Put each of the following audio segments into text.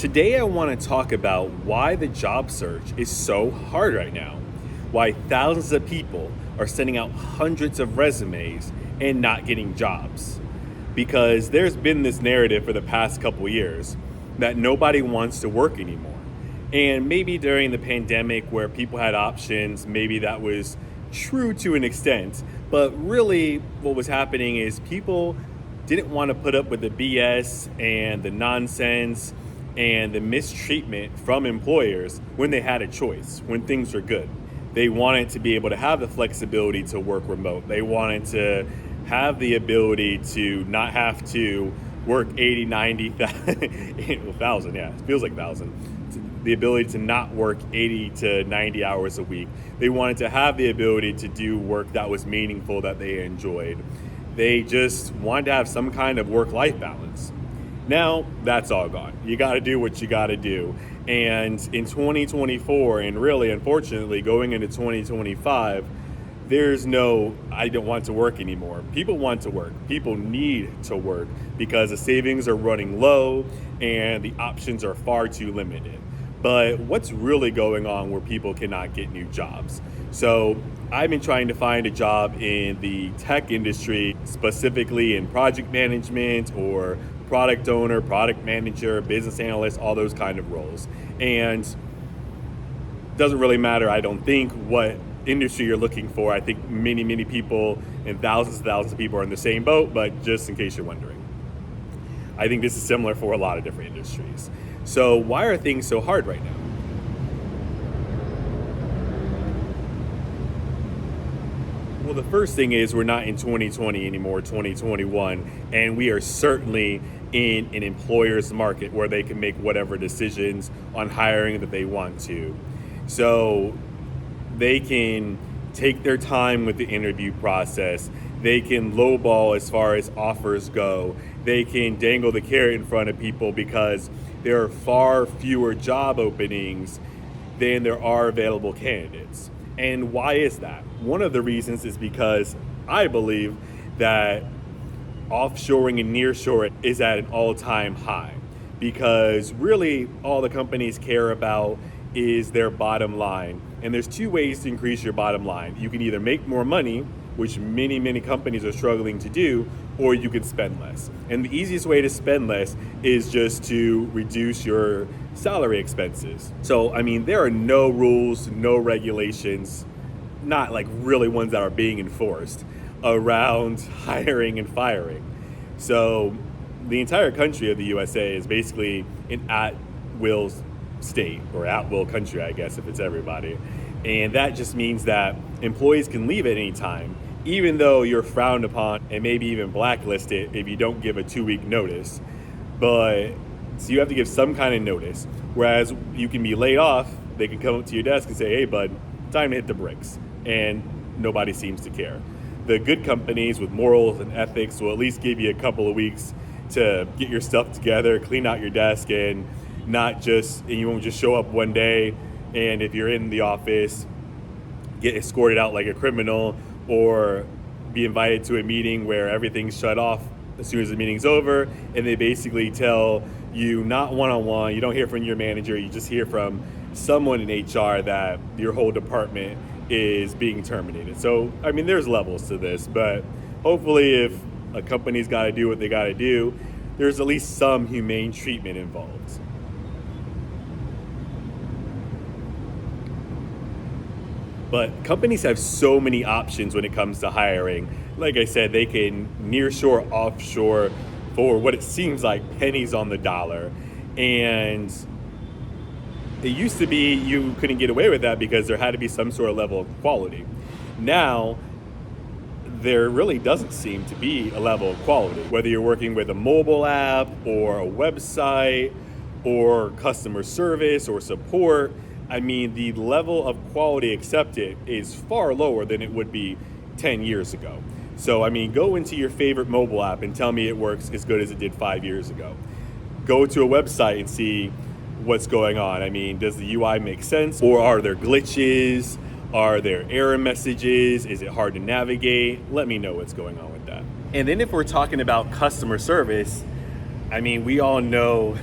Today, I want to talk about why the job search is so hard right now, why thousands of people are sending out hundreds of resumes and not getting jobs. Because there's been this narrative for the past couple years that nobody wants to work anymore. And maybe during the pandemic where people had options, maybe that was true to an extent. But really, what was happening is people didn't want to put up with the BS and the nonsense and the mistreatment from employers when they had a choice, when things were good. They wanted to be able to have the flexibility to work remote. They wanted to have the ability to not have to work 80, 1,000, yeah, it feels like 1,000. The ability to not work 80 to 90 hours a week. They wanted to have the ability to do work that was meaningful, that they enjoyed. They just wanted to have some kind of work-life balance. Now, that's all gone. You got to do what you got to do. And in 2024, and really, unfortunately, going into 2025, there's no, I don't want to work anymore. People want to work. People need to work because the savings are running low and the options are far too limited. But what's really going on where people cannot get new jobs? So I've been trying to find a job in the tech industry, specifically in project management or product owner, product manager, business analyst, all those kind of roles. And it doesn't really matter, I don't think, what industry you're looking for. I think many people and thousands of people are in the same boat, but just in case you're wondering. I think this is similar for a lot of different industries. So why are things so hard right now? Well, the first thing is we're not in 2020 anymore, 2021, and we are certainly in an employer's market where they can make whatever decisions on hiring that they want to. So they can take their time with the interview process. They can lowball as far as offers go. They can dangle the carrot in front of people because there are far fewer job openings than there are available candidates. And why is that? One of the reasons is because I believe that offshoring and nearshoring is at an all-time high, because really all the companies care about is their bottom line. And there's two ways to increase your bottom line. You can either make more money, which many companies are struggling to do, or you can spend less. And the easiest way to spend less is just to reduce your salary expenses. So, I mean, there are no rules, no regulations, not like really ones that are being enforced around hiring and firing. So the entire country of the USA is basically an at-will state, or at-will country, I guess, if it's everybody. And that just means that employees can leave at any time, even though you're frowned upon and maybe even blacklisted if you don't give a 2-week notice. But so you have to give some kind of notice. Whereas you can be laid off, they can come up to your desk and say, hey bud, time to hit the bricks. And nobody seems to care. The good companies with morals and ethics will at least give you a couple of weeks to get your stuff together, clean out your desk, and you won't just show up one day and if you're in the office, get escorted out like a criminal, or be invited to a meeting where everything's shut off as soon as the meeting's over, and they basically tell you, not one-on-one, you don't hear from your manager, you just hear from someone in HR that your whole department is being terminated. So, I mean, there's levels to this, but hopefully if a company's got to do what they got to do, there's at least some humane treatment involved. But companies have so many options when it comes to hiring. Like I said, they can nearshore, offshore for what it seems like pennies on the dollar. And it used to be you couldn't get away with that because there had to be some sort of level of quality. Now, there really doesn't seem to be a level of quality. Whether you're working with a mobile app or a website or customer service or support, I mean, the level of quality accepted is far lower than it would be 10 years ago. So, I mean, go into your favorite mobile app and tell me it works as good as it did 5 years ago. Go to a website and see what's going on. I mean, does the UI make sense? Or are there glitches? Are there error messages? Is it hard to navigate? Let me know what's going on with that. And then if we're talking about customer service, I mean, we all know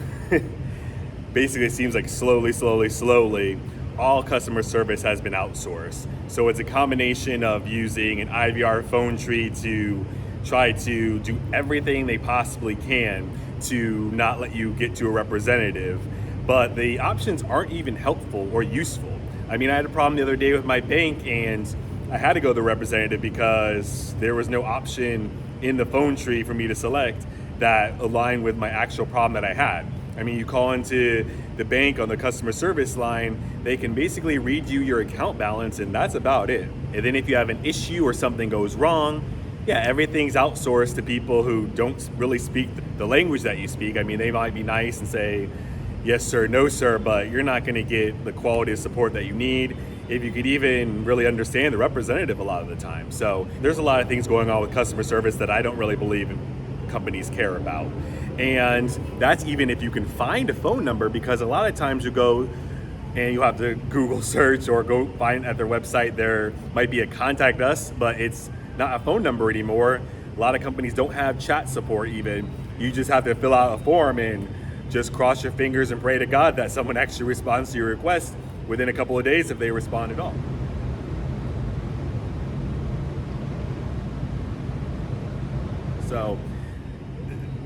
basically it seems like slowly, all customer service has been outsourced. So it's a combination of using an IVR phone tree to try to do everything they possibly can to not let you get to a representative. But the options aren't even helpful or useful. I mean, I had a problem the other day with my bank and I had to go to the representative because there was no option in the phone tree for me to select that aligned with my actual problem that I had. I mean, you call into the bank on the customer service line, they can basically read you your account balance and that's about it. And then if you have an issue or something goes wrong, yeah, everything's outsourced to people who don't really speak the language that you speak. I mean, they might be nice and say, yes sir, no sir, but you're not gonna get the quality of support that you need if you could even really understand the representative a lot of the time. So there's a lot of things going on with customer service that I don't really believe companies care about. And that's even if you can find a phone number, because a lot of times you go and you have to Google search or go find at their website, there might be a contact us, but it's not a phone number anymore. A lot of companies don't have chat support even. You just have to fill out a form and just cross your fingers and pray to God that someone actually responds to your request within a couple of days if they respond at all. So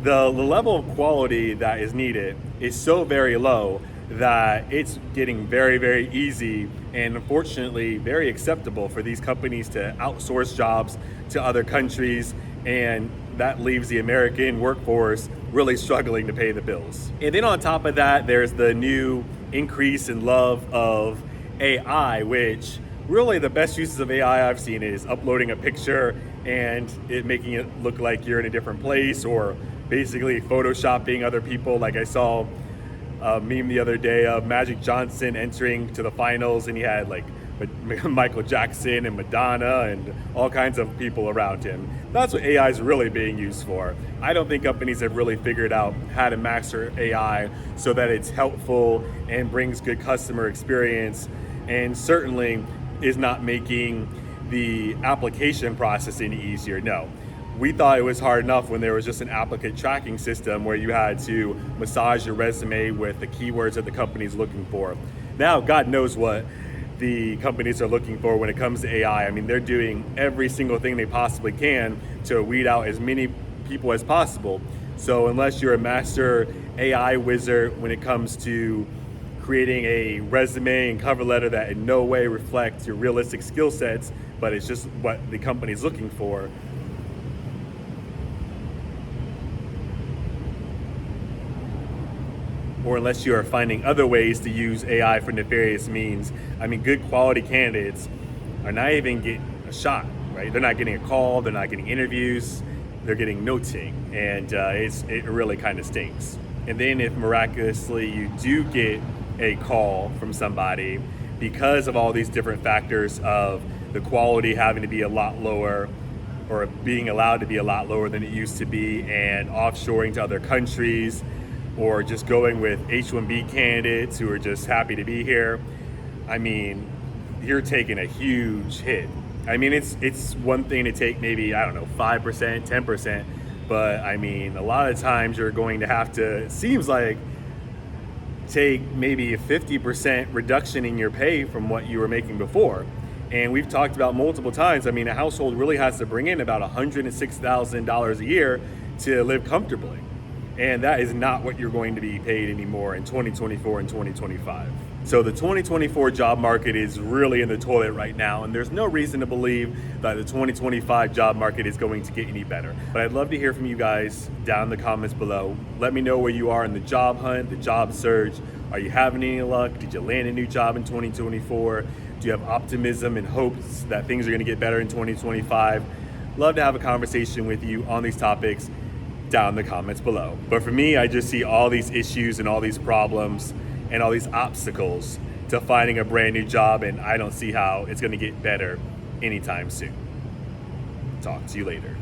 the level of quality that is needed is so very low that it's getting very easy and unfortunately very acceptable for these companies to outsource jobs to other countries, and that leaves the American workforce really struggling to pay the bills. And then on top of that, there's the new increase in love of AI, which really the best uses of AI I've seen is uploading a picture and it making it look like you're in a different place, or basically photoshopping other people. Like I saw a meme the other day of Magic Johnson entering to the finals and he had like Michael Jackson and Madonna and all kinds of people around him. That's what AI is really being used for. I don't think companies have really figured out how to master AI so that it's helpful and brings good customer experience, and certainly is not making the application process any easier. No. We thought it was hard enough when there was just an applicant tracking system where you had to massage your resume with the keywords that the company's looking for. Now, God knows what the companies are looking for when it comes to AI. I mean, they're doing every single thing they possibly can to weed out as many people as possible. So unless you're a master AI wizard when it comes to creating a resume and cover letter that in no way reflects your realistic skill sets, but it's just what the company's looking for, or unless you are finding other ways to use AI for nefarious means, I mean, good quality candidates are not even getting a shot, right? They're not getting a call, they're not getting interviews, they're getting noting, and it really kind of stinks. And then if miraculously you do get a call from somebody, because of all these different factors of the quality having to be a lot lower, or being allowed to be a lot lower than it used to be, and offshoring to other countries, or just going with H-1B candidates who are just happy to be here, I mean, you're taking a huge hit. I mean, it's one thing to take maybe, I don't know, 5%, 10%, but I mean, a lot of times you're going to have to, it seems like, take maybe a 50% reduction in your pay from what you were making before. And we've talked about multiple times, I mean, a household really has to bring in about $106,000 a year to live comfortably. And that is not what you're going to be paid anymore in 2024 and 2025. So the 2024 job market is really in the toilet right now, and there's no reason to believe that the 2025 job market is going to get any better. But I'd love to hear from you guys down in the comments below. Let me know where you are in the job hunt, the job search. Are you having any luck? Did you land a new job in 2024? Do you have optimism and hopes that things are going to get better in 2025? Love to have a conversation with you on these topics down in the comments below. But for me, I just see all these issues and all these problems and all these obstacles to finding a brand new job, and I don't see how it's going to get better anytime soon. Talk to you later.